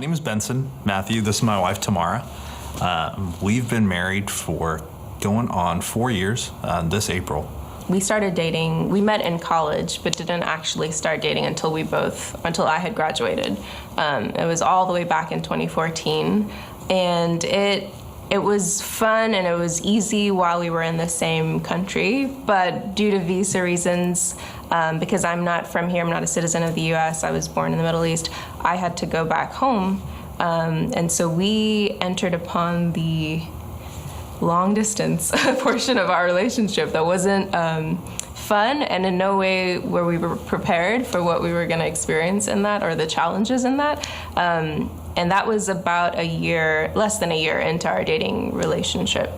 name is Benson Matthew. This is my wife, Tamara. We've been married for going on 4 years this April. We started dating, we met in college, but didn't actually start dating until I had graduated. It was all the way back in 2014. And it was fun and it was easy while we were in the same country, but due to visa reasons, because I'm not from here, I'm not a citizen of the U.S., I was born in the Middle East, I had to go back home. And so we entered upon the long distance portion of our relationship that wasn't fun, and in no way were we prepared for what we were going to experience in that or the challenges in that. And that was about less than a year into our dating relationship.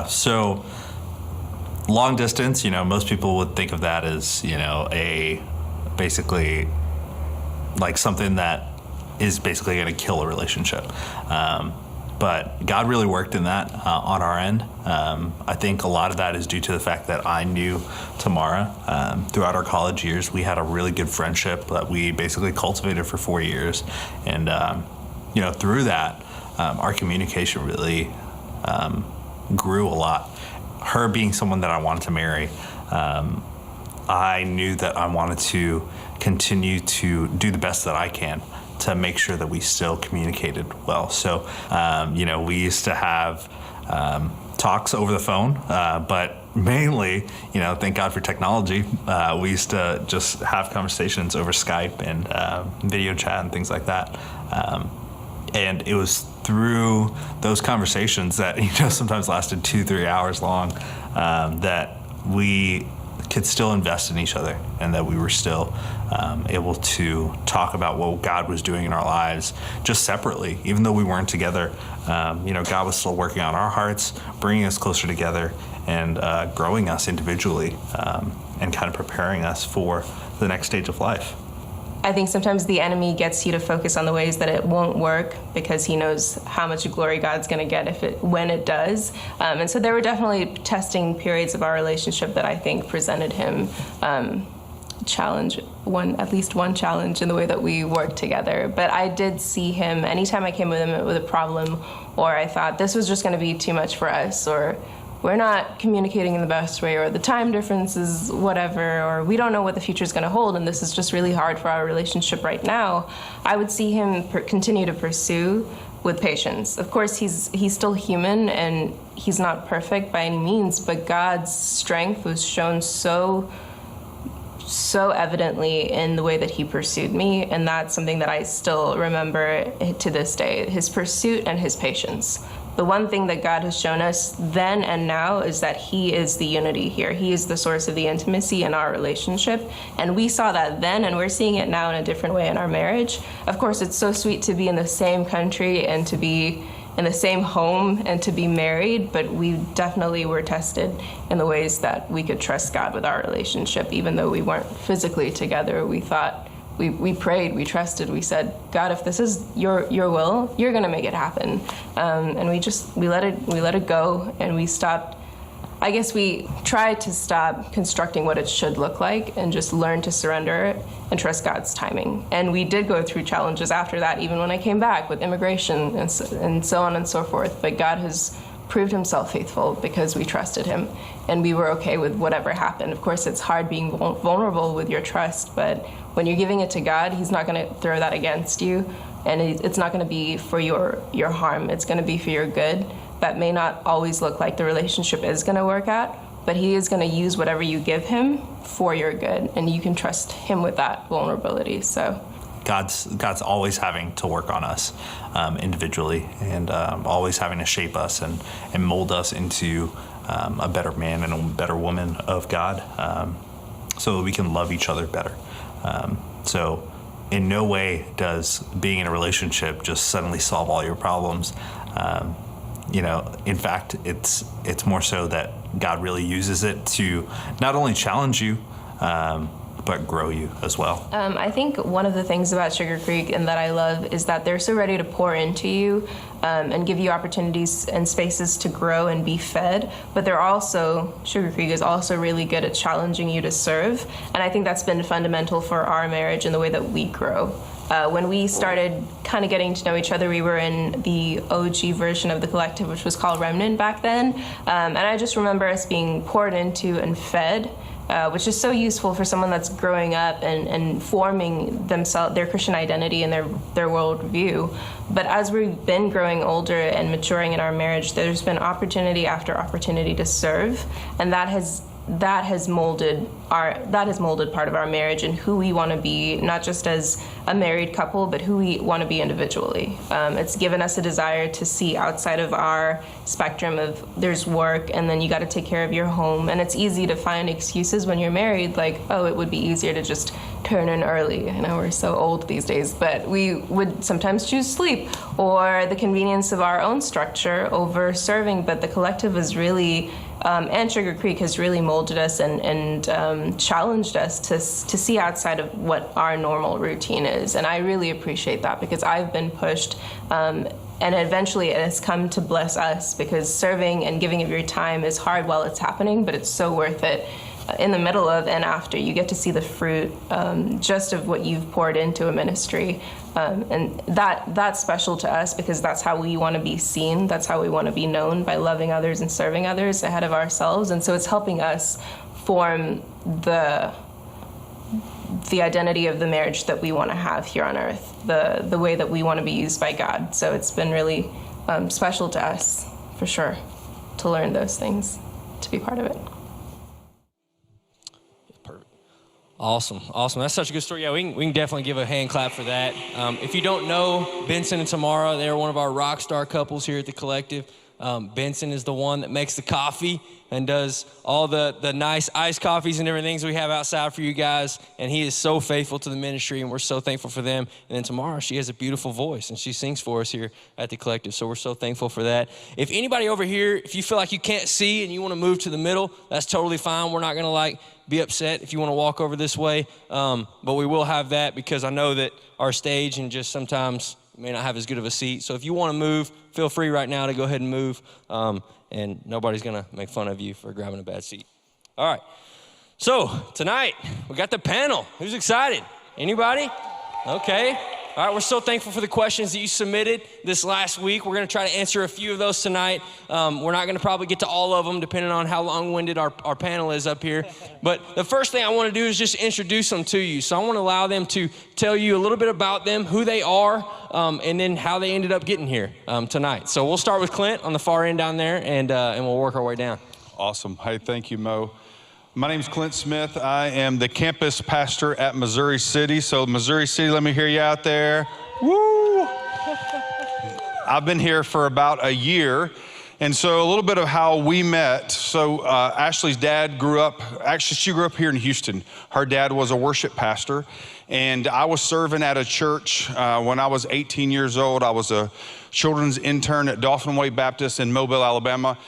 So long distance, most people would think of that as, basically like something that is basically going to kill a relationship. But God really worked in that on our end. I think a lot of that is due to the fact that I knew Tamara. Throughout our college years, we had a really good friendship that we basically cultivated for 4 years. And, through that, our communication really grew a lot. Her being someone that I wanted to marry, I knew that I wanted to continue to do the best that I can to make sure that we still communicated well. So, we used to have talks over the phone, but mainly, thank God for technology, we used to just have conversations over Skype and video chat and things like that. And it was through those conversations that, sometimes lasted 2-3 hours long, that we could still invest in each other, and that we were still able to talk about what God was doing in our lives just separately. Even though we weren't together, God was still working on our hearts, bringing us closer together, and growing us individually, and kind of preparing us for the next stage of life. I think sometimes the enemy gets you to focus on the ways that it won't work because he knows how much glory God's going to get when it does. And so there were definitely testing periods of our relationship that I think presented him at least one challenge in the way that we worked together. But I did see him, anytime I came with him with a problem, or I thought this was just going to be too much for us, or we're not communicating in the best way, or the time difference is whatever, or we don't know what the future is going to hold, and this is just really hard for our relationship right now, I would see him continue to pursue with patience. Of course, he's still human, and he's not perfect by any means, but God's strength was shown so evidently in the way that he pursued me, and that's something that I still remember to this day, his pursuit and his patience. The one thing that God has shown us then and now is that he is the unity here. He is the source of the intimacy in our relationship. And we saw that then, and we're seeing it now in a different way in our marriage. Of course, it's so sweet to be in the same country and to be in the same home and to be married, but we definitely were tested in the ways that we could trust God with our relationship. Even though we weren't physically together, we thought, we prayed, we trusted, we said, God, if this is your will, you're gonna make it happen. And we let it go, and we stopped. I guess we tried to stop constructing what it should look like and just learn to surrender and trust God's timing. And we did go through challenges after that, even when I came back with immigration and so on and so forth. But God has proved himself faithful because we trusted him, and we were okay with whatever happened. Of course, it's hard being vulnerable with your trust, but when you're giving it to God, he's not going to throw that against you, and it's not going to be for your harm. It's going to be for your good. That may not always look like the relationship is going to work out, but he is going to use whatever you give him for your good, and you can trust him with that vulnerability. So God's always having to work on us individually, and always having to shape us and mold us into a better man and a better woman of God, so that we can love each other better. So in no way does being in a relationship just suddenly solve all your problems. In fact, it's more so that God really uses it to not only challenge you, but grow you as well. I think one of the things about Sugar Creek and that I love is that they're so ready to pour into you and give you opportunities and spaces to grow and be fed, but Sugar Creek is also really good at challenging you to serve, and I think that's been fundamental for our marriage and the way that we grow. When we started kind of getting to know each other, we were in the OG version of the collective, which was called Remnant back then. And I just remember us being poured into and fed, which is so useful for someone that's growing up and forming themselves, their Christian identity and their worldview. But as we've been growing older and maturing in our marriage, there's been opportunity after opportunity to serve, and that has molded part of our marriage and who we want to be, not just as a married couple, but who we want to be individually. It's given us a desire to see outside of our spectrum of there's work and then you got to take care of your home. And it's easy to find excuses when you're married, like, oh, it would be easier to just turn in early. I know we're so old these days, but we would sometimes choose sleep or the convenience of our own structure over serving. But the collective is really and Sugar Creek has really molded us and challenged us to see outside of what our normal routine is. And I really appreciate that because I've been pushed and eventually it has come to bless us because serving and giving of your time is hard while it's happening, but it's so worth it. In the middle of and after, you get to see the fruit just of what you've poured into a ministry. And that's special to us because that's how we want to be seen. That's how we want to be known, by loving others and serving others ahead of ourselves. And so it's helping us form the identity of the marriage that we want to have here on earth, the way that we want to be used by God. So it's been really special to us, for sure, to learn those things, to be part of it. Awesome. That's such a good story. Yeah, we can definitely give a hand clap for that. If you don't know Benson and Tamara, they're one of our rock star couples here at the collective. Benson is the one that makes the coffee and does all the nice iced coffees and everything we have outside for you guys. And he is so faithful to the ministry, and we're so thankful for them. And then Tamara, she has a beautiful voice, and she sings for us here at the collective. So we're so thankful for that. If anybody over here, if you feel like you can't see and you want to move to the middle, that's totally fine. We're not going to be upset if you want to walk over this way. But we will have that because I know that our stage and just sometimes may not have as good of a seat. So if you want to move, feel free right now to go ahead and move. And nobody's going to make fun of you for grabbing a bad seat. All right. So tonight we got the panel. Who's excited? Anybody? Okay. All right, we're so thankful for the questions that you submitted this last week. We're going to try to answer a few of those tonight. We're not going to probably get to all of them depending on how long-winded our panel is up here. But the first thing I want to do is just introduce them to you. So I want to allow them to tell you a little bit about them, who they are, and then how they ended up getting here tonight. So we'll start with Clint on the far end down there, and we'll work our way down. Awesome. Hey, thank you, Mo. My name's Clint Smith. I am the campus pastor at Missouri City. So Missouri City, let me hear you out there. Woo! I've been here for about a year. And so a little bit of how we met. So Ashley's dad she grew up here in Houston. Her dad was a worship pastor. And I was serving at a church when I was 18 years old. I was a children's intern at Dauphin Way Baptist in Mobile, Alabama.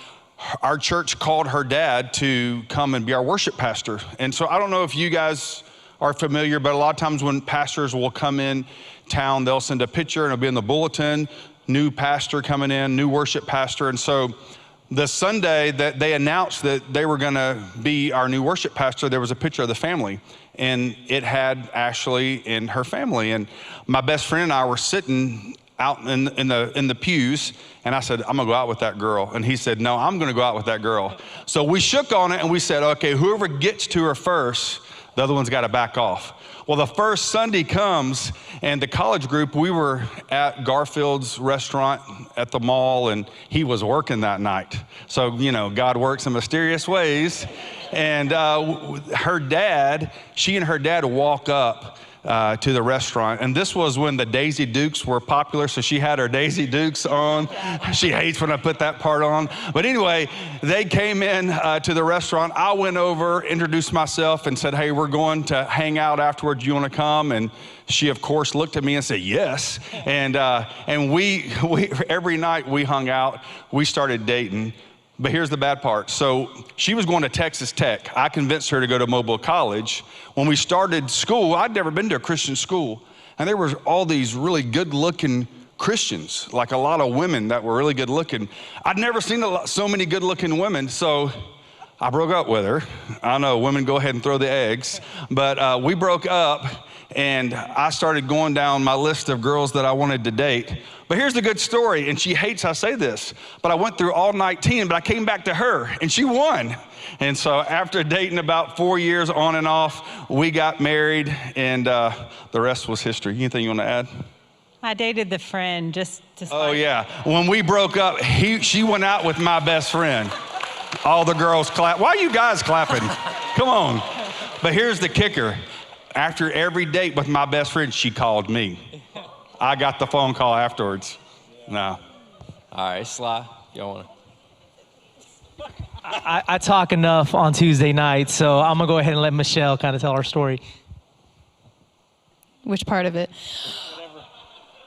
Our church called her dad to come and be our worship pastor. And so I don't know if you guys are familiar, but a lot of times when pastors will come in town, they'll send a picture and it'll be in the bulletin, new pastor coming in, new worship pastor. And so the Sunday that they announced that they were gonna be our new worship pastor, there was a picture of the family, and it had Ashley and her family. And my best friend and I were sitting out in the pews, and I said, I'm gonna go out with that girl. And he said, no, I'm gonna go out with that girl. So we shook on it and we said, okay, whoever gets to her first, the other one's gotta back off. Well, the first Sunday comes, and the college group, we were at Garfield's restaurant at the mall, and he was working that night. So, God works in mysterious ways. And she and her dad walk up to the restaurant. And this was when the Daisy Dukes were popular, so she had her Daisy Dukes on. She hates when I put that part on. But anyway, they came in to the restaurant. I went over, introduced myself, and said, hey, we're going to hang out afterwards. You want to come? And she, of course, looked at me and said, yes. And we every night we hung out. We started dating. But here's the bad part. So she was going to Texas Tech. I convinced her to go to Mobile College. When we started school, I'd never been to a Christian school. And there were all these really good-looking Christians, like a lot of women that were really good-looking. I'd never seen so many good-looking women, so I broke up with her. I know, women go ahead and throw the eggs. But we broke up, and I started going down my list of girls that I wanted to date. But here's the good story, and she hates I say this, but I went through all 19, but I came back to her, and she won. And so after dating about 4 years on and off, we got married, and the rest was history. Anything you want to add? I dated the friend just to Oh yeah, when we broke up, she went out with my best friend. All the girls clap. Why are you guys clapping? Come on. But here's the kicker. After every date with my best friend, she called me. I got the phone call afterwards. No. All right, Sly, y'all want to? I talk enough on Tuesday nights, so I'm gonna go ahead and let Michelle kind of tell our story. Which part of it?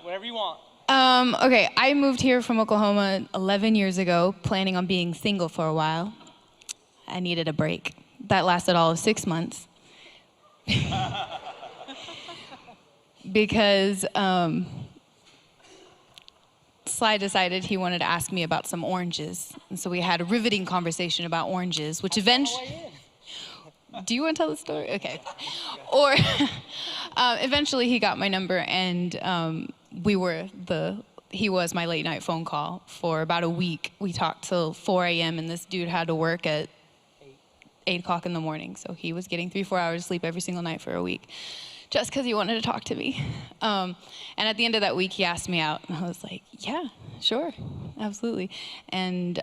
Whatever you want. Okay, I moved here from Oklahoma 11 years ago, planning on being single for a while. I needed a break. That lasted all of 6 months. Because Sly decided he wanted to ask me about some oranges. And so we had a riveting conversation about oranges, which eventually... Do you want to tell the story? Okay. Or eventually he got my number, and he was my late night phone call for about a week. We talked till 4 a.m. and this dude had to work at 8 o'clock in the morning. So he was getting 3-4 hours of sleep every single night for a week just because he wanted to talk to me. And at the end of that week, he asked me out, and I was like, yeah, sure, absolutely. And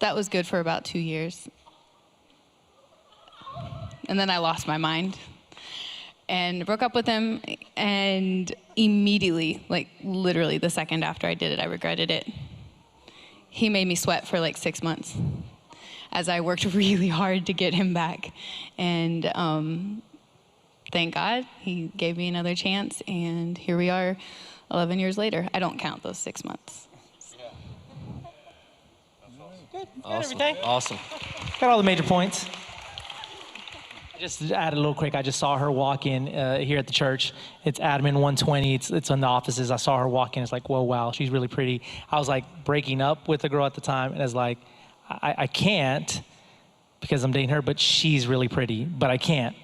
that was good for about 2 years. And then I lost my mind and broke up with him, and immediately, like literally the second after I did it, I regretted it. He made me sweat for like 6 months as I worked really hard to get him back. And thank God he gave me another chance, and here we are 11 years later. I don't count those 6 months. Good. Awesome. Everything. Awesome. Got all the major points. Just to add a little quick, I just saw her walk in here at the church. It's admin 120. It's in the offices. I saw her walk in. It's like, whoa, wow, she's really pretty. I was like breaking up with the girl at the time, and I was like, I can't because I'm dating her, but she's really pretty. But I can't.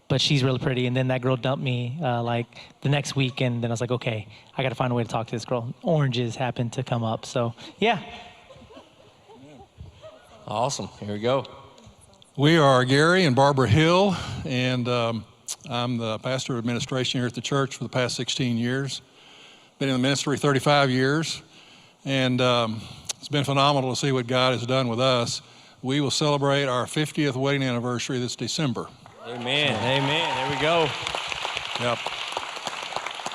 But she's really pretty. And then that girl dumped me like the next week, and then I was like, okay, I got to find a way to talk to this girl. Oranges happened to come up, so yeah. Awesome. Here we go. We are Gary and Barbara Hill, and I'm the pastor of administration here at the church for the past 16 years. Been in the ministry 35 years, and it's been phenomenal to see what God has done with us. We will celebrate our 50th wedding anniversary this December. Amen. Amen. There we go. Yep.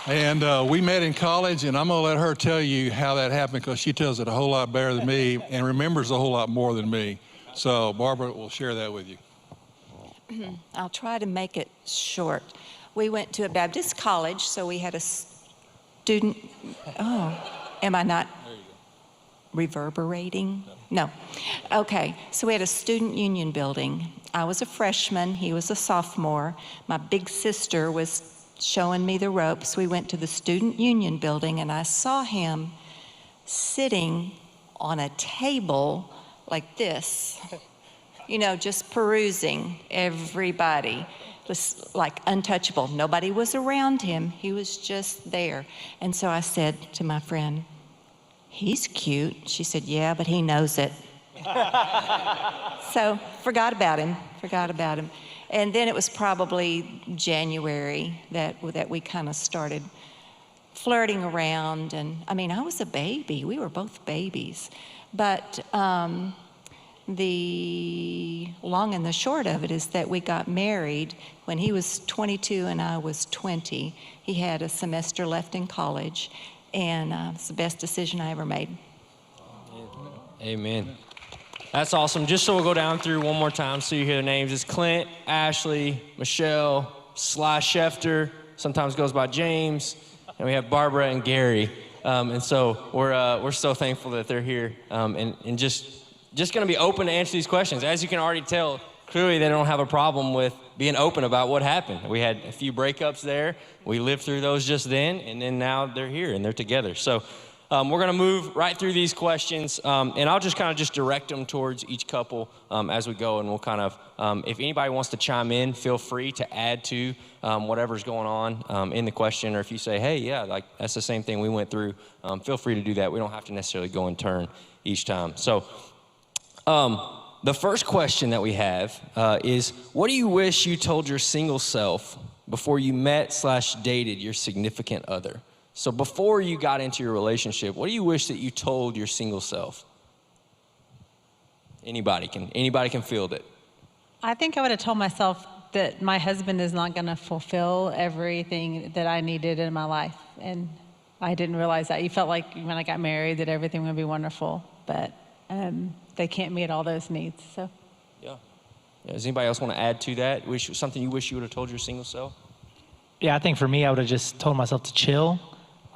And we met in college, and I'm going to let her tell you how that happened because she tells it a whole lot better than me and remembers a whole lot more than me. So Barbara will share that with you. I'll try to make it short. We went to a Baptist college, so we had a student. Oh, am I not reverberating? No. Okay, so we had a student union building. I was a freshman, he was a sophomore. My big sister was showing me the ropes. We went to the student union building, and I saw him sitting on a table like this, you know, just perusing everybody. It was like untouchable. Nobody was around him. He was just there. And so I said to my friend, he's cute. She said, yeah, but he knows it. So forgot about him. And then it was probably January that we kind of started flirting around. And I mean, I was a baby. We were both babies. But the long and the short of it is that we got married when he was 22 and I was 20. He had a semester left in college, and it's the best decision I ever made. Amen. That's awesome. Just so we'll go down through one more time so you hear the names. It's Clint, Ashley, Michelle, Sly Schefter, sometimes goes by James, and we have Barbara and Gary. And so we're so thankful that they're here, and just going to be open to answer these questions. As you can already tell, clearly they don't have a problem with being open about what happened. We had a few breakups there. We lived through those just then, and then now they're here and they're together. So We're going to move right through these questions, and I'll just kind of just direct them towards each couple as we go, and we'll kind of, if anybody wants to chime in, feel free to add to whatever's going on in the question, or if you say, hey, yeah, like that's the same thing we went through, feel free to do that. We don't have to necessarily go in turn each time. So the first question that we have is, what do you wish you told your single self before you met/dated your significant other? So before you got into your relationship, what do you wish that you told your single self? Anybody can field it. I think I would have told myself that my husband is not going to fulfill everything that I needed in my life. And I didn't realize that. You felt like when I got married that everything would be wonderful, but they can't meet all those needs. So. Yeah. Does anybody else want to add to that? Something you wish you would have told your single self? Yeah, I think for me, I would have just told myself to chill.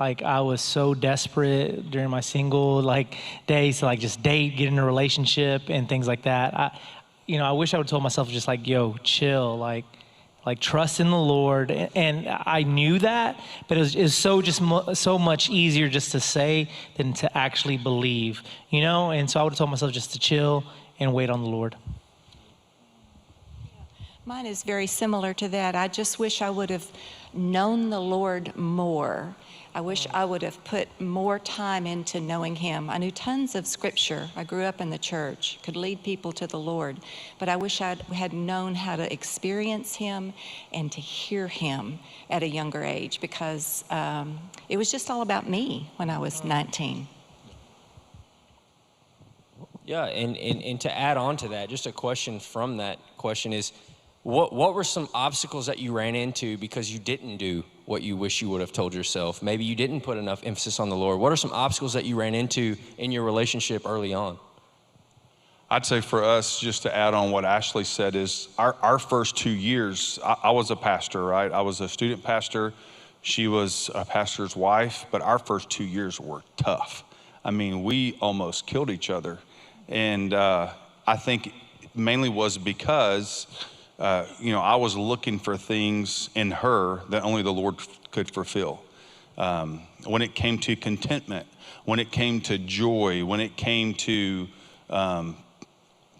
Like, I was so desperate during my single days to just date, get in a relationship and things like that. I wish I would have told myself just yo, chill, like trust in the Lord. And I knew that, but it was so much easier just to say than to actually believe, And so I would have told myself just to chill and wait on the Lord. Mine is very similar to that. I just wish I would have known the Lord more. I wish I would have put more time into knowing Him. I knew tons of scripture. I grew up in the church, could lead people to the Lord. But I wish I had known how to experience Him and to hear Him at a younger age, because it was just all about me when I was 19. Yeah, and to add on to that, just a question from that question is, what were some obstacles that you ran into because you didn't do what you wish you would have told yourself? Maybe you didn't put enough emphasis on the Lord. What are some obstacles that you ran into in your relationship early on? I'd say for us, just to add on what Ashley said, is our first 2 years, I was a pastor, right? I was a student pastor. She was a pastor's wife, but our first 2 years were tough. I mean, we almost killed each other. And I think mainly was because I was looking for things in her that only the Lord could fulfill. When it came to contentment, when it came to joy, when it came to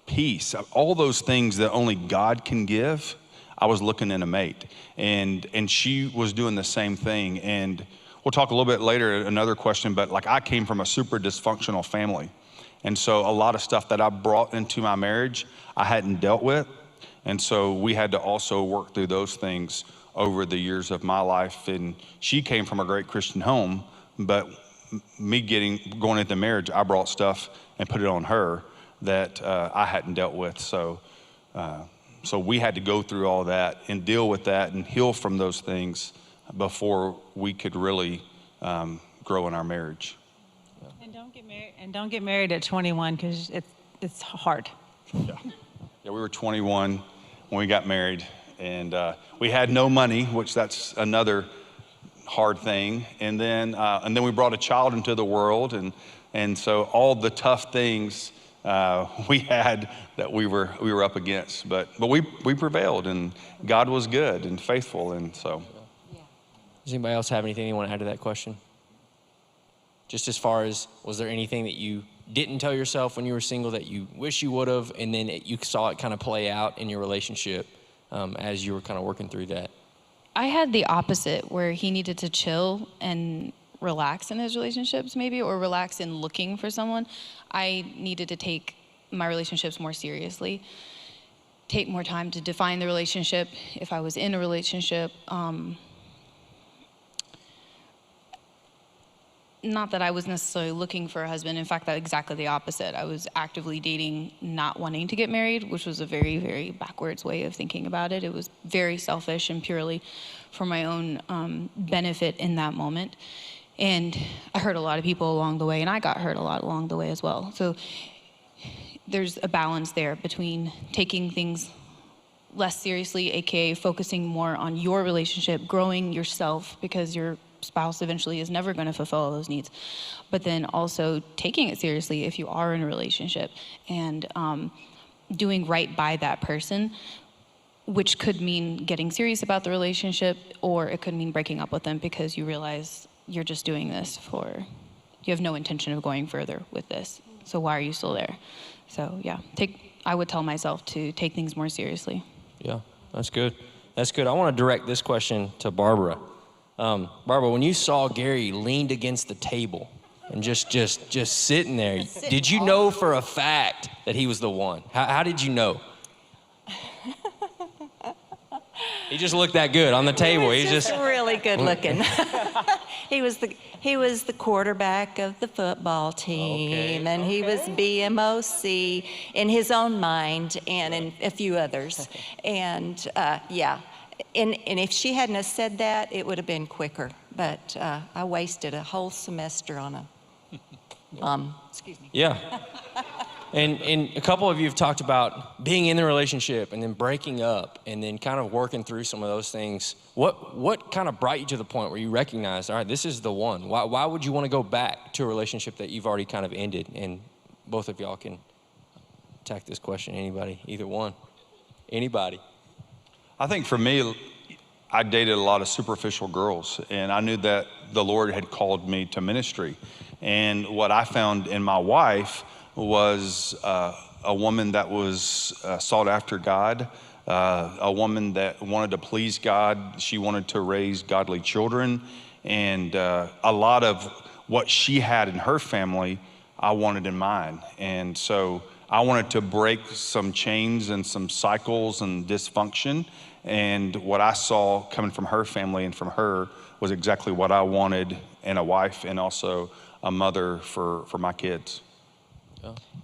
peace, all those things that only God can give, I was looking in a mate. And she was doing the same thing. And we'll talk a little bit later, another question, but I came from a super dysfunctional family. And so a lot of stuff that I brought into my marriage, I hadn't dealt with. And so we had to also work through those things over the years of my life. And she came from a great Christian home, but me going into marriage, I brought stuff and put it on her that I hadn't dealt with. So we had to go through all that and deal with that and heal from those things before we could really grow in our marriage. And don't get married at 21, because it's hard. Yeah, we were 21 when we got married, and we had no money, which that's another hard thing. And then we brought a child into the world, and so all the tough things we had that we were up against, but we prevailed, and God was good and faithful, and so. Does anybody else have anything you want to add to that question? Just as far as, was there anything that you didn't tell yourself when you were single that you wish you would have, and then you saw it kind of play out in your relationship as you were kind of working through that? I had the opposite, where he needed to chill and relax in his relationships maybe, or relax in looking for someone. I needed to take my relationships more seriously, take more time to define the relationship if I was in a relationship. Not that I was necessarily looking for a husband. In fact, that's exactly the opposite. I was actively dating, not wanting to get married, which was a very, very backwards way of thinking about it. It was very selfish and purely for my own benefit in that moment. And I hurt a lot of people along the way, and I got hurt a lot along the way as well. So there's a balance there between taking things less seriously, aka focusing more on your relationship, growing yourself, because your spouse eventually is never going to fulfill all those needs, but then also taking it seriously if you are in a relationship, and doing right by that person, which could mean getting serious about the relationship, or it could mean breaking up with them because you realize you're just doing this for You have no intention of going further with this. So why are you still there? So yeah, I would tell myself to take things more seriously. Yeah, that's good. That's good. I want to direct this question to Barbara. Barbara, when you saw Gary leaned against the table and just sitting there, did you know for a fact that he was the one? How did you know? He just looked that good on the table. He was just really good looking. He was the quarterback of the football team, and he was BMOC in his own mind and in a few others. And yeah, and if she hadn't have said that, it would have been quicker. But I wasted a whole semester on a excuse me. Yeah. And a couple of you have talked about being in the relationship and then breaking up and then kind of working through some of those things. What kind of brought you to the point where you recognized, all right, this is the one? Why would you want to go back to a relationship that you've already kind of ended? And both of y'all can attack this question. Anybody, either one, anybody. I think for me, I dated a lot of superficial girls, and I knew that the Lord had called me to ministry. And what I found in my wife was a woman that was sought after God, a woman that wanted to please God. She wanted to raise godly children, and a lot of what she had in her family, I wanted in mine. And so I wanted to break some chains and some cycles and dysfunction. And what I saw coming from her family and from her was exactly what I wanted in a wife and also a mother for my kids.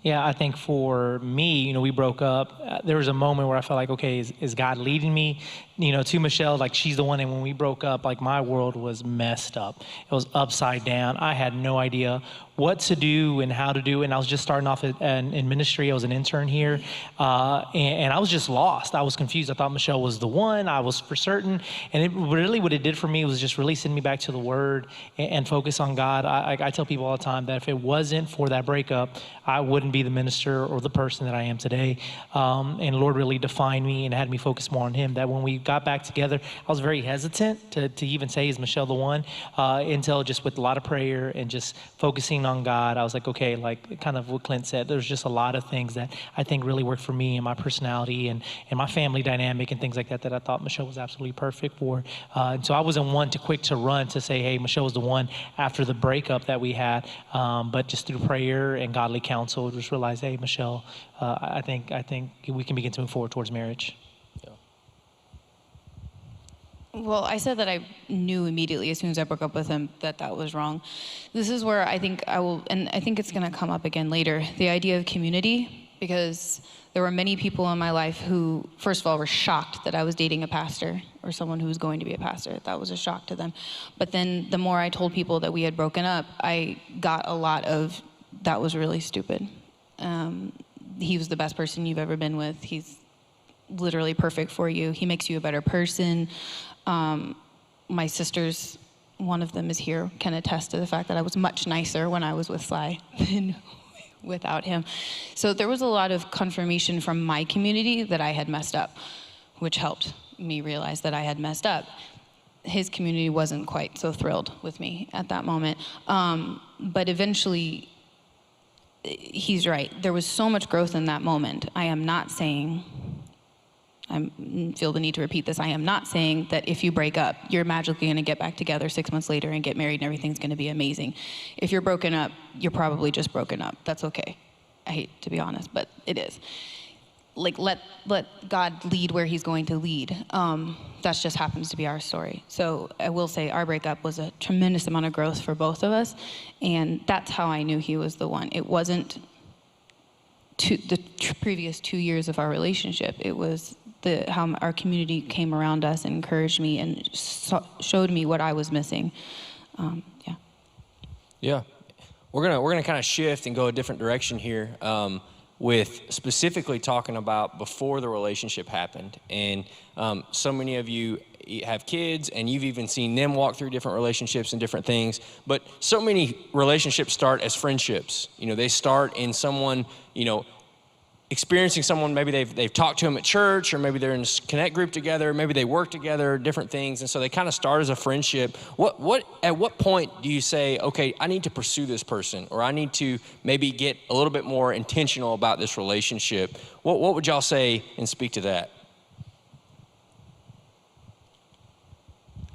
Yeah, I think for me, we broke up. There was a moment where I felt like, okay, is God leading me, to Michelle? Like, she's the one. And when we broke up, like, my world was messed up. It was upside down. I had no idea what to do and how to do. And I was just starting off in ministry. I was an intern here. And I was just lost. I was confused. I thought Michelle was the one. I was for certain. And it really, what it did for me was just really send me back to the Word and focus on God. I tell people all the time that if it wasn't for that breakup, I wouldn't be the minister or the person that I am today. And Lord really defined me and had me focus more on Him. That when we got back together, I was very hesitant to even say, is Michelle the one? Until just with a lot of prayer and just focusing on God, I was like, okay, like kind of what Clint said, there's just a lot of things that I think really worked for me and my personality and my family dynamic and things like that I thought Michelle was absolutely perfect for. And so I wasn't one quick to run to say, hey, Michelle was the one after the breakup that we had. But just through prayer and godly counsel, just realized, hey, Michelle, I think we can begin to move forward towards marriage. Well, I said that I knew immediately as soon as I broke up with him that was wrong. This is where I think I will, and I think it's going to come up again later, the idea of community, because there were many people in my life who, first of all, were shocked that I was dating a pastor or someone who was going to be a pastor. That was a shock to them. But then the more I told people that we had broken up, I got a lot of, that was really stupid. He was the best person you've ever been with. He's literally perfect for you. He makes you a better person. My sisters, one of them is here, can attest to the fact that I was much nicer when I was with Sly than without him. So there was a lot of confirmation from my community that I had messed up, which helped me realize that I had messed up. His community wasn't quite so thrilled with me at that moment. But eventually, he's right. There was so much growth in that moment. I am not saying, I feel the need to repeat this, I am not saying that if you break up, you're magically going to get back together 6 months later and get married and everything's going to be amazing. If you're broken up, you're probably just broken up. That's okay. I hate to be honest, but it is. Like, let God lead where He's going to lead. That just happens to be our story. So I will say our breakup was a tremendous amount of growth for both of us, and that's how I knew He was the one. It wasn't the previous 2 years of our relationship. It was how our community came around us and encouraged me and showed me what I was missing. Yeah, we're gonna kind of shift and go a different direction here. With specifically talking about before the relationship happened. And so many of you have kids and you've even seen them walk through different relationships and different things, but so many relationships start as friendships. They start in someone, experiencing someone, maybe they've talked to them at church, or maybe they're in a connect group together, maybe they work together, different things, and so they kind of start as a friendship. At what point do you say, okay, I need to pursue this person, or I need to maybe get a little bit more intentional about this relationship? What would y'all say and speak to that?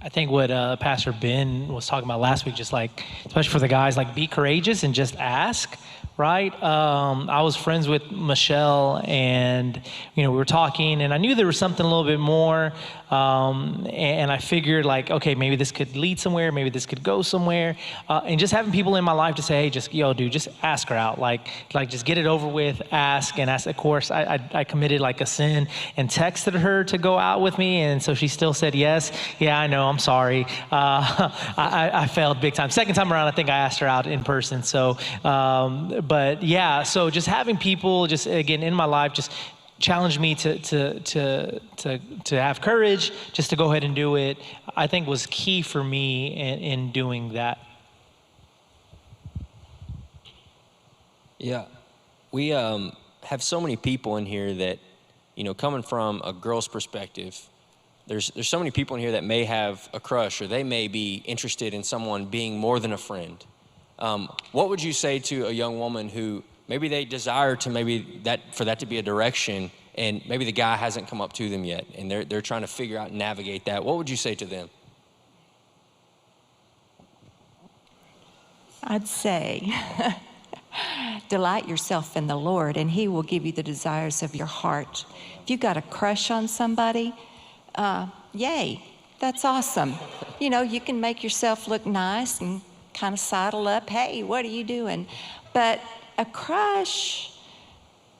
I think what Pastor Ben was talking about last week, just like, especially for the guys, like be courageous and just ask, right? I was friends with Michelle, and we were talking, and I knew there was something a little bit more, and I figured like, okay, maybe this could lead somewhere, maybe this could go somewhere, and just having people in my life to say, hey, just dude, just ask her out, like just get it over with, ask. And of course, I committed like a sin and texted her to go out with me, and so she still said yes. Yeah, I know, I'm sorry. I failed big time. Second time around, I think I asked her out in person. So, but yeah, so just having people just again in my life just challenged me to have courage, just to go ahead and do it, I think was key for me in doing that. Yeah, we have so many people in here that, coming from a girl's perspective, there's so many people in here that may have a crush, or they may be interested in someone being more than a friend. What would you say to a young woman who maybe they desire to for that to be a direction, and maybe the guy hasn't come up to them yet, and they're trying to figure out and navigate that? What would you say to them? I'd say, delight yourself in the Lord, and He will give you the desires of your heart. If you've got a crush on somebody, yay, that's awesome. You can make yourself look nice and kind of sidle up. Hey, what are you doing? But a crush,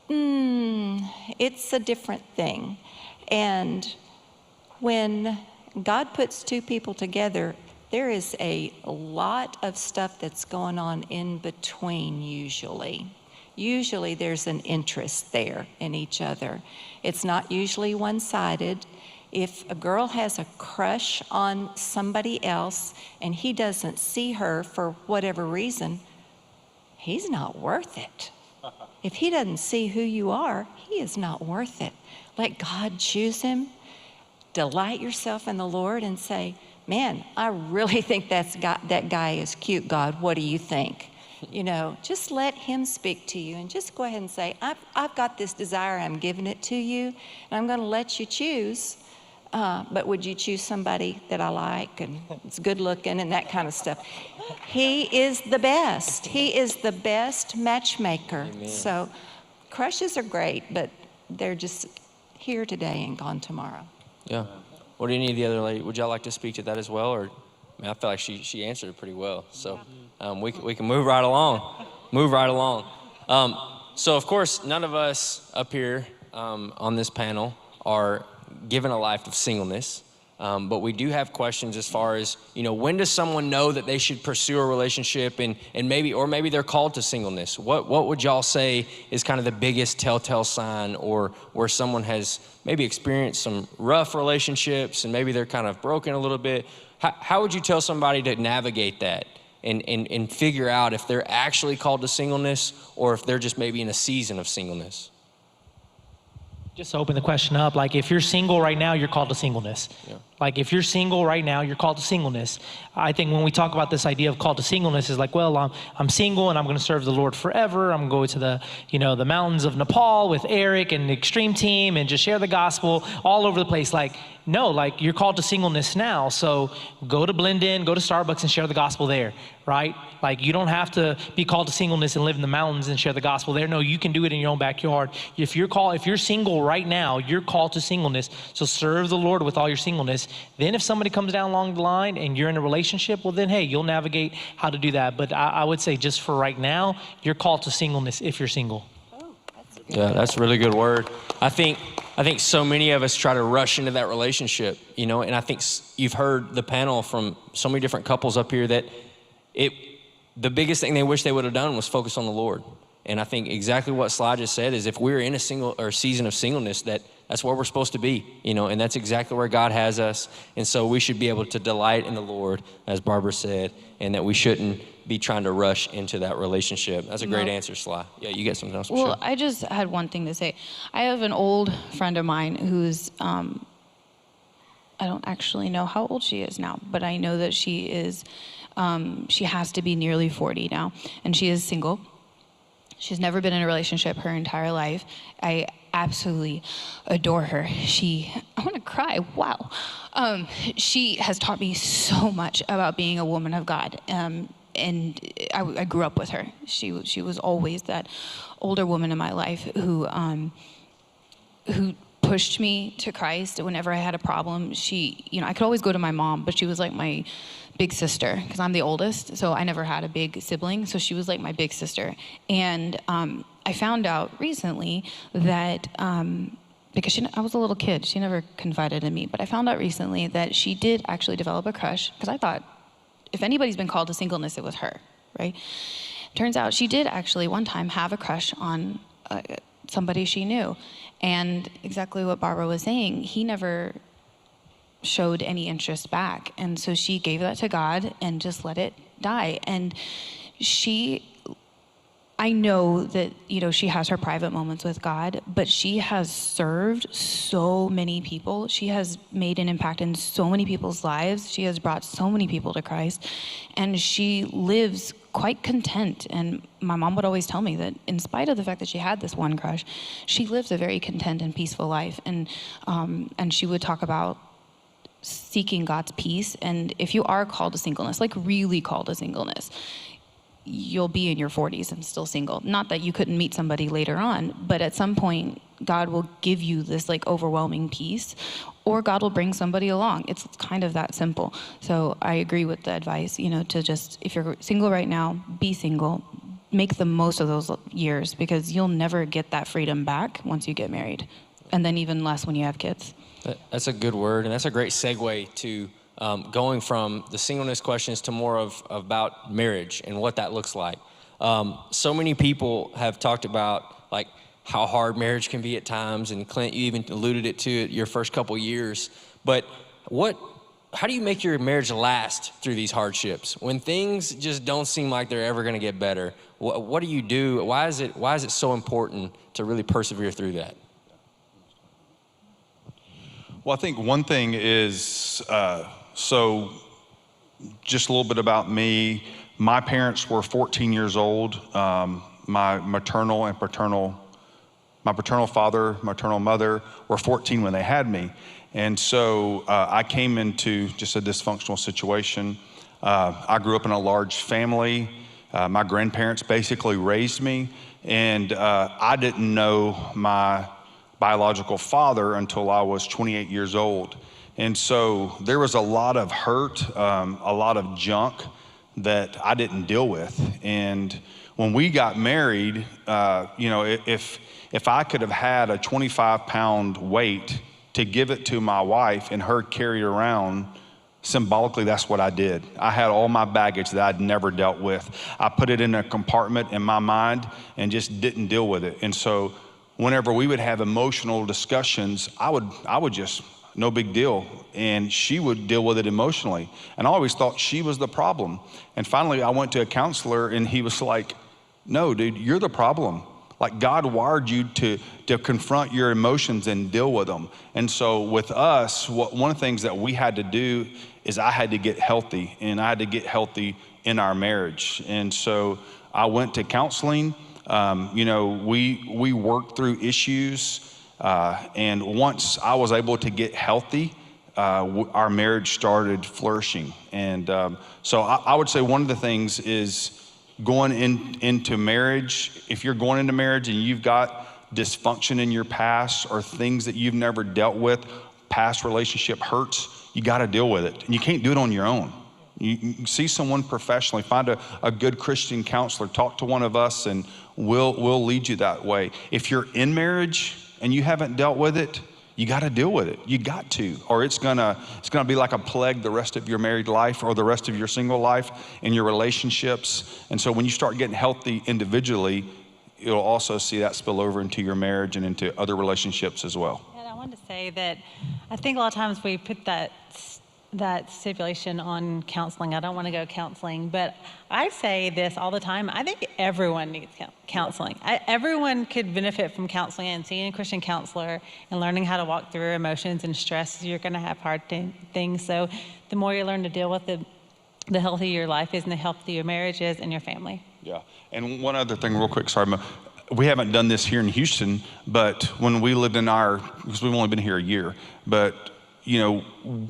it's a different thing. And when God puts two people together, there is a lot of stuff that's going on in between usually. Usually there's an interest there in each other. It's not usually one-sided. If a girl has a crush on somebody else and he doesn't see her for whatever reason, he's not worth it. If he doesn't see who you are, he is not worth it. Let God choose him. Delight yourself in the Lord and say, man, I really think that guy is cute, God. What do you think? Just let him speak to you, and just go ahead and say, I've got this desire, I'm giving it to you, and I'm going to let you choose. But would you choose somebody that I like and it's good looking and that kind of stuff? He is the best. He is the best matchmaker. Amen. So crushes are great, but they're just here today and gone tomorrow. Yeah. What do any of the other ladies, would y'all like to speak to that as well? Or I feel like she answered it pretty well. So we can move right along. So of course, none of us up here on this panel are given a life of singleness. But we do have questions as far as, when does someone know that they should pursue a relationship and maybe they're called to singleness? What would y'all say is kind of the biggest telltale sign, or where someone has maybe experienced some rough relationships and maybe they're kind of broken a little bit? How would you tell somebody to navigate that and figure out if they're actually called to singleness, or if they're just maybe in a season of singleness? Just to open the question up, like if you're single right now, you're called to singleness. Yeah. Like if you're single right now, you're called to singleness. I think when we talk about this idea of called to singleness is like, well, I'm single and I'm going to serve the Lord forever. I'm going to go to the mountains of Nepal with Eric and the Extreme Team and just share the gospel all over the place. Like, no, like you're called to singleness now. So go to Blend In, go to Starbucks and share the gospel there, right? Like you don't have to be called to singleness and live in the mountains and share the gospel there. No, you can do it in your own backyard. If you're single right now, you're called to singleness. So serve the Lord with all your singleness. Then if somebody comes down along the line and you're in a relationship, well then, hey, you'll navigate how to do that. But I would say just for right now, you're called to singleness if you're single. Yeah, that's a really good word. I think so many of us try to rush into that relationship, and I think you've heard the panel from so many different couples up here that the biggest thing they wish they would have done was focus on the Lord. And I think exactly what Sly just said is if we're in a season of singleness, that that's where we're supposed to be, and that's exactly where God has us. And so we should be able to delight in the Lord, as Barbara said, and that we shouldn't be trying to rush into that relationship. That's a great answer, Sly. Yeah, you get something else? Well, Sure. I just had one thing to say. I have an old friend of mine who's, I don't actually know how old she is now, but I know that she is, she has to be nearly 40 now, and she is single. She's never been in a relationship her entire life. I absolutely adore her. I want to cry, wow. She has taught me so much about being a woman of God. And I grew up with her. She was always that older woman in my life who pushed me to Christ whenever I had a problem. I could always go to my mom, but she was like my big sister because I'm the oldest, so I never had a big sibling. So she was like my big sister. And I found out recently that because I was a little kid, she never confided in me, but I found out recently that she did actually develop a crush because I thought if anybody's been called to singleness, it was her, right? Turns out she did actually one time have a crush on somebody she knew. And exactly what Barbara was saying, he never showed any interest back. And so she gave that to God and just let it die. And I know that, she has her private moments with God, but she has served so many people. She has made an impact in so many people's lives. She has brought so many people to Christ, and she lives quite content. And my mom would always tell me that in spite of the fact that she had this one crush, she lives a very content and peaceful life. And she would talk about seeking God's peace. And if you are called to singleness, like really called to singleness, you'll be in your 40s and still single. Not that you couldn't meet somebody later on, but at some point, God will give you this like overwhelming peace, or God will bring somebody along. It's kind of that simple. So I agree with the advice, to just, if you're single right now, be single. Make the most of those years because you'll never get that freedom back once you get married. And then even less when you have kids. That's a good word, and that's a great segue to going from the singleness questions to more about marriage and what that looks like. So many people have talked about like how hard marriage can be at times, and Clint, you even alluded it to your first couple years. But how do you make your marriage last through these hardships when things just don't seem like they're ever going to get better? What do you do? Why is it so important to really persevere through that? Well, I think one thing is, so just a little bit about me. My parents were 14 years old. My paternal father, maternal mother were 14 when they had me. And so I came into just a dysfunctional situation. I grew up in a large family. My grandparents basically raised me. And I didn't know my biological father until I was 28 years old. And so there was a lot of hurt, a lot of junk that I didn't deal with. And when we got married, if I could have had a 25-pound weight to give it to my wife and her carry it around, symbolically, that's what I did. I had all my baggage that I'd never dealt with. I put it in a compartment in my mind and just didn't deal with it. And so whenever we would have emotional discussions, I would just, no big deal. And she would deal with it emotionally. And I always thought she was the problem. And finally, I went to a counselor and he was like, no, dude, you're the problem. Like God wired you to confront your emotions and deal with them. And so with us, one of the things that we had to do is I had to get healthy, and I had to get healthy in our marriage. And so I went to counseling. We worked through issues. And once I was able to get healthy, our marriage started flourishing. And so I would say one of the things is going into marriage. If you're going into marriage and you've got dysfunction in your past or things that you've never dealt with, past relationship hurts, you got to deal with it. And you can't do it on your own. You see someone professionally, find a good Christian counselor, talk to one of us, and we'll lead you that way. If you're in marriage and you haven't dealt with it, you got to deal with it. You got to, or it's gonna be like a plague the rest of your married life or the rest of your single life and your relationships. And so when you start getting healthy individually, you'll also see that spill over into your marriage and into other relationships as well. And I wanted to say that I think a lot of times we put that stipulation on counseling. I don't want to go counseling, but I say this all the time. I think everyone needs counseling. Everyone could benefit from counseling and seeing a Christian counselor and learning how to walk through emotions and stress. You're going to have hard things. So the more you learn to deal with the healthier your life is and the healthier your marriage is and your family. Yeah. And one other thing real quick, sorry, we haven't done this here in Houston, but when we lived in because we've only been here a year, but you know,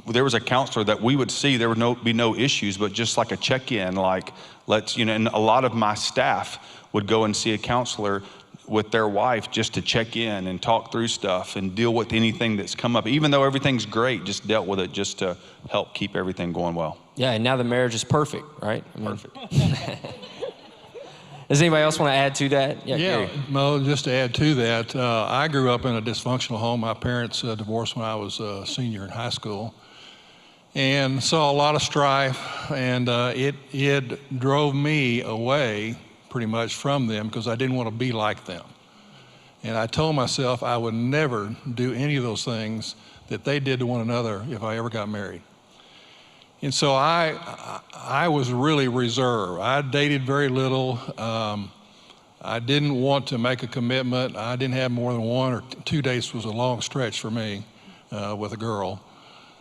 there was a counselor that we would see, there would be no issues, but just like a check-in, like and a lot of my staff would go and see a counselor with their wife just to check in and talk through stuff and deal with anything that's come up. Even though everything's great, just dealt with it just to help keep everything going well. Yeah, and now the marriage is perfect, right? Perfect. Does anybody else want to add to that? Yeah, Gary. Mo, just to add to that, I grew up in a dysfunctional home. My parents divorced when I was a senior in high school, and saw a lot of strife, and it drove me away pretty much from them because I didn't want to be like them. And I told myself I would never do any of those things that they did to one another if I ever got married. And so I was really reserved. I dated very little. I didn't want to make a commitment. I didn't have more than 1 or 2 dates was a long stretch for me with a girl.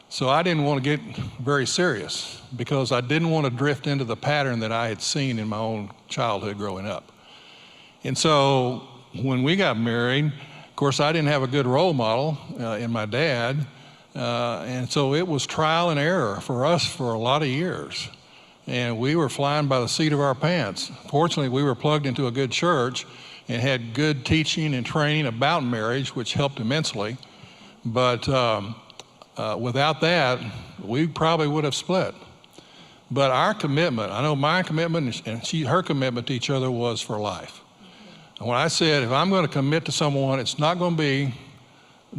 So I didn't want to get very serious because I didn't want to drift into the pattern that I had seen in my own childhood growing up. And so when we got married, of course, I didn't have a good role model in my dad. And so it was trial and error for us for a lot of years. And we were flying by the seat of our pants. Fortunately, we were plugged into a good church and had good teaching and training about marriage, which helped immensely. But without that, we probably would have split. But our commitment, I know my commitment and her commitment to each other was for life. And when I said, if I'm going to commit to someone, it's not going to be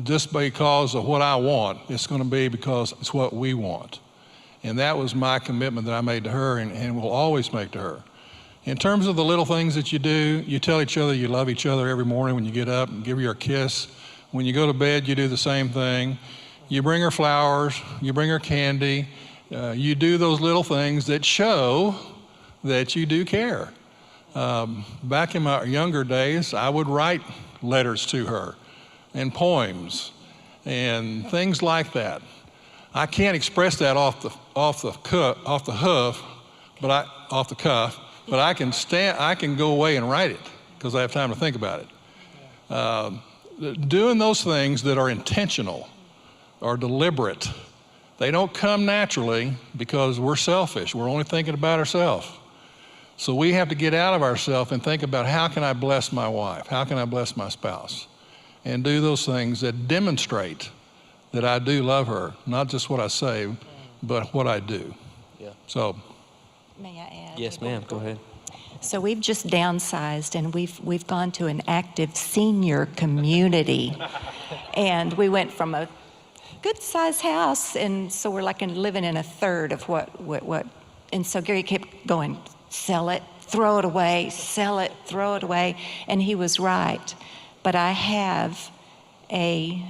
just because of what I want. It's going to be because it's what we want. And that was my commitment that I made to her and will always make to her. In terms of the little things that you do, you tell each other you love each other every morning when you get up and give her a kiss. When you go to bed, you do the same thing. You bring her flowers, you bring her candy. You do those little things that show that you do care. Back in my younger days, I would write letters to her and poems and things like that. I can't express that off the cuff, but I can go away and write it because I have time to think about it. Doing those things that are intentional or deliberate, they don't come naturally because we're selfish. We're only thinking about ourselves. So we have to get out of ourselves and think about how can I bless my wife? How can I bless my spouse? And do those things that demonstrate that I do love her, not just what I say, but what I do. Yeah. So. May I add? Yes, ma'am. Go ahead. So we've just downsized and we've gone to an active senior community. And we went from a good-sized house, and so we're like living in a third of what. And so Gary kept going, sell it, throw it away, sell it, throw it away. And he was right. But I have a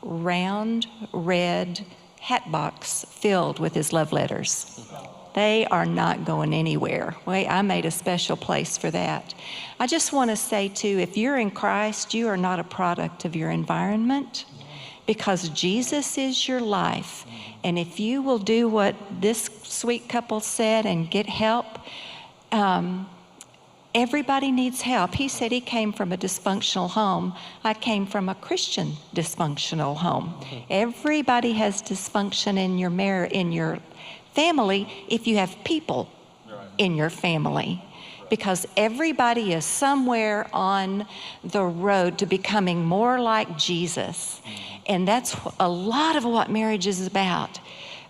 round red hat box filled with his love letters. They are not going anywhere. I made a special place for that. I just want to say too, if you're in Christ, you are not a product of your environment because Jesus is your life. And if you will do what this sweet couple said and get help, everybody needs help. He said he came from a dysfunctional home. I came from a Christian dysfunctional home. Everybody has dysfunction in your family if you have people in your family. Because everybody is somewhere on the road to becoming more like Jesus. And that's a lot of what marriage is about.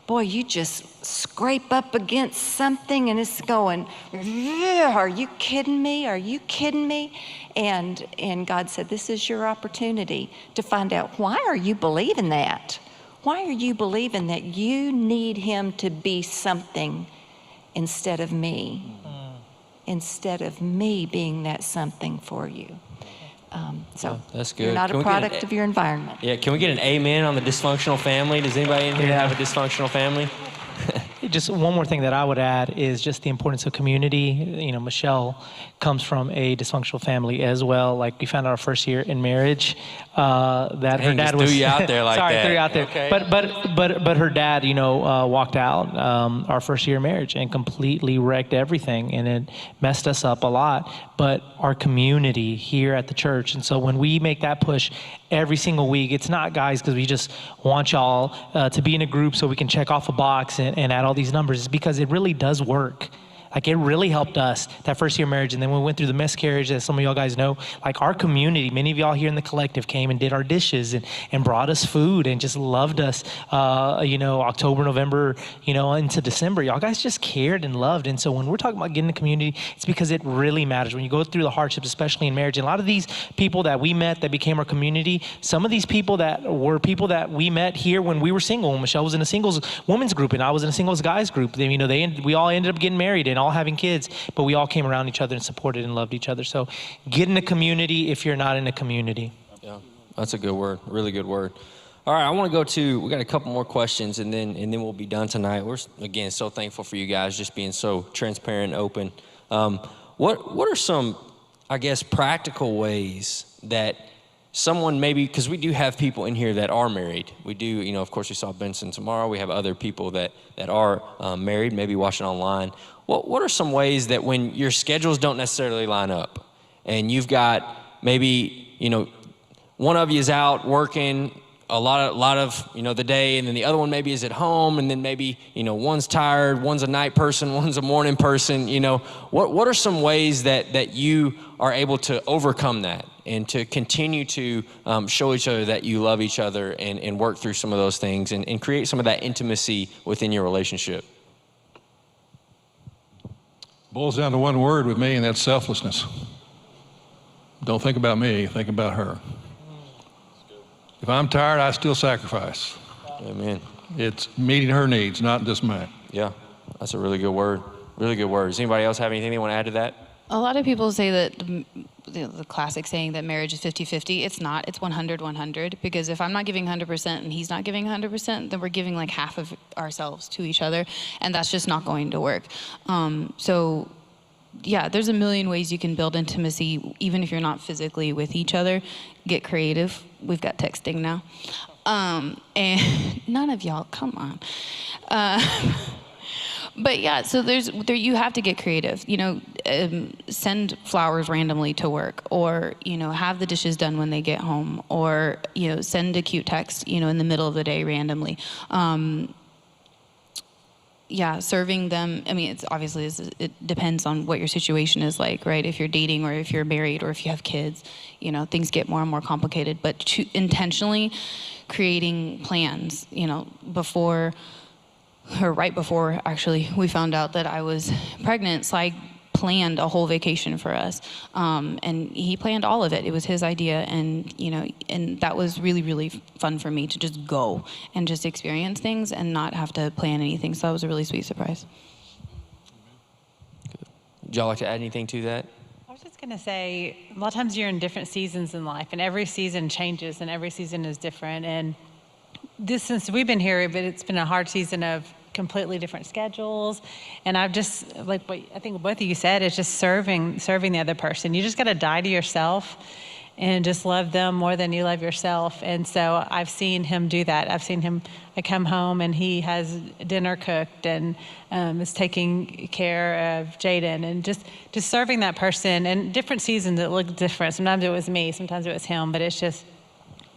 Boy, you just scrape up against something and it's going, are you kidding me? Are you kidding me? And God said, this is your opportunity to find out, why are you believing that? Why are you believing that you need him to be something instead of me? Instead of me being that something for you. So that's good. you're not Can a we get product of your environment. Yeah, can we get an amen on the dysfunctional family? Does anybody in here have a dysfunctional family? Just one more thing that I would add is just the importance of community. You know, Michelle comes from a dysfunctional family as well. Like we found out our first year in marriage that her dad was threw you out there like sorry, that. threw you out there. Okay. But her dad, you know, walked out our first year of marriage and completely wrecked everything, and it messed us up a lot. But our community here at the church, and so when we make that push every single week, it's not, guys, because we just want y'all to be in a group so we can check off a box and add all these numbers. It's because it really does work. Like, it really helped us that first year of marriage. And then when we went through the miscarriage, as some of y'all guys know, like our community, many of y'all here in the collective came and did our dishes and brought us food and just loved us, you know, October, November, you know, into December. Y'all guys just cared and loved. And so when we're talking about getting a community, it's because it really matters. When you go through the hardships, especially in marriage, and a lot of these people that we met that became our community, some of these people that were people that we met here when we were single. When Michelle was in a singles women's group and I was in a singles guys group, they, you know, we all ended up getting married and all having kids, but we all came around each other and supported and loved each other. So get in a community if you're not in a community. Yeah, that's a good word, really good word. All right, I want to go to, we got a couple more questions and then we'll be done tonight. We're, again, so thankful for you guys just being so transparent and open. What are some, I guess, practical ways that someone maybe, because we do have people in here that are married. We do, you know, of course we saw Benson tomorrow. We have other people that are married, maybe watching online. What are some ways that when your schedules don't necessarily line up and you've got maybe, you know, one of you is out working a lot of, you know, the day, and then the other one maybe is at home, and then maybe, you know, one's tired, one's a night person, one's a morning person, you know, what are some ways that you are able to overcome that and to continue to show each other that you love each other and work through some of those things and create some of that intimacy within your relationship? Boils down to one word with me, and that's selflessness. Don't think about me, think about her. If I'm tired, I still sacrifice. Amen. It's meeting her needs, not just mine. Yeah, that's a really good word. Really good word. Does anybody else have anything they want to add to that? A lot of people say that the classic saying that marriage is 50-50. It's not. It's 100-100. Because if I'm not giving 100% and he's not giving 100%, then we're giving like half of ourselves to each other, and that's just not going to work. So, yeah, there's a million ways you can build intimacy, even if you're not physically with each other. Get creative. We've got texting now, and none of y'all, come on. But yeah, so you have to get creative. You know, send flowers randomly to work, or, you know, have the dishes done when they get home, or, you know, send a cute text, you know, in the middle of the day randomly. Yeah, serving them. I mean, it's obviously it depends on what your situation is like, right? If you're dating or if you're married or if you have kids, you know, things get more and more complicated. But intentionally creating plans, you know, right before actually we found out that I was pregnant, Sly planned a whole vacation for us, and he planned all of it. It was his idea, and, you know, and that was really, really fun for me to just go and just experience things and not have to plan anything. So that was a really sweet surprise. Would y'all like to add anything to that? I was just going to say, a lot of times you're in different seasons in life, and every season changes, and every season is different. And this, since we've been here, but it's been a hard season of completely different schedules. And I've just, like what I think both of you said, is just serving the other person. You just got to die to yourself and just love them more than you love yourself. And so I've seen him do that. I've seen him, I come home and he has dinner cooked and is taking care of Jaden, and just serving that person. And different seasons it looked different. Sometimes it was me, sometimes it was him, but it's just,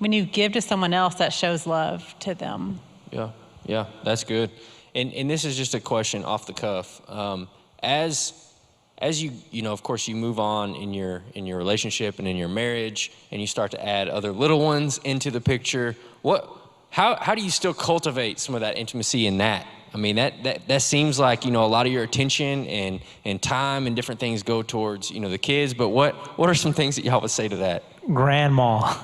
when you give to someone else, that shows love to them. Yeah, that's good. And this is just a question off the cuff. As you know, of course, you move on in your relationship and in your marriage, and you start to add other little ones into the picture. How do you still cultivate some of that intimacy in that? I mean, that seems like, you know, a lot of your attention and time and different things go towards, you know, the kids. But what are some things that y'all would say to that? Grandma.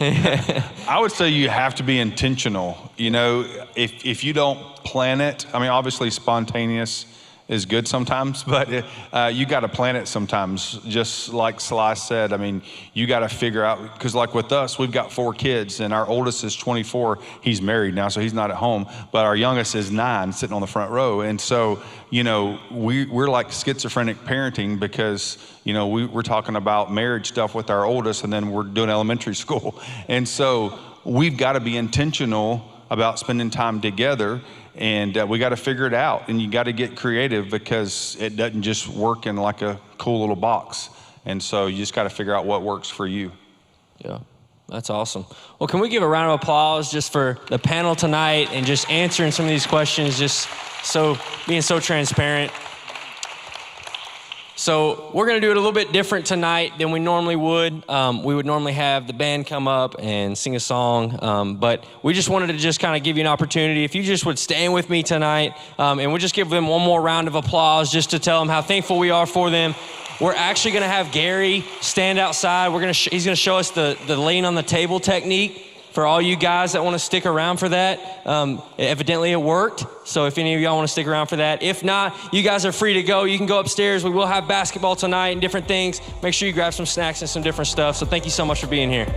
I would say you have to be intentional. You know, if you don't plan it, I mean, obviously spontaneous is good sometimes, but you got to plan it sometimes. Just like Sly said, I mean, you got to figure out, because like with us, we've got 4 kids, and our oldest is 24. He's married now, so he's not at home, but our youngest is 9, sitting on the front row. And so, you know, we're like schizophrenic parenting, because, you know, we're talking about marriage stuff with our oldest, and then we're doing elementary school. And so we've got to be intentional about spending time together. And we got to figure it out, and you got to get creative, because it doesn't just work in like a cool little box. And so you just got to figure out what works for you. Yeah, that's awesome. Well, can we give a round of applause just for the panel tonight and just answering some of these questions, just being so transparent. So we're gonna do it a little bit different tonight than we normally would. We would normally have the band come up and sing a song, but we just wanted to just kind of give you an opportunity. If you just would stand with me tonight, and we'll just give them one more round of applause just to tell them how thankful we are for them. We're actually gonna have Gary stand outside. He's gonna show us the laying on the table technique for all you guys that want to stick around for that. Evidently it worked, so if any of y'all want to stick around for that. If not, you guys are free to go. You can go upstairs. We will have basketball tonight and different things. Make sure you grab some snacks and some different stuff. So thank you so much for being here.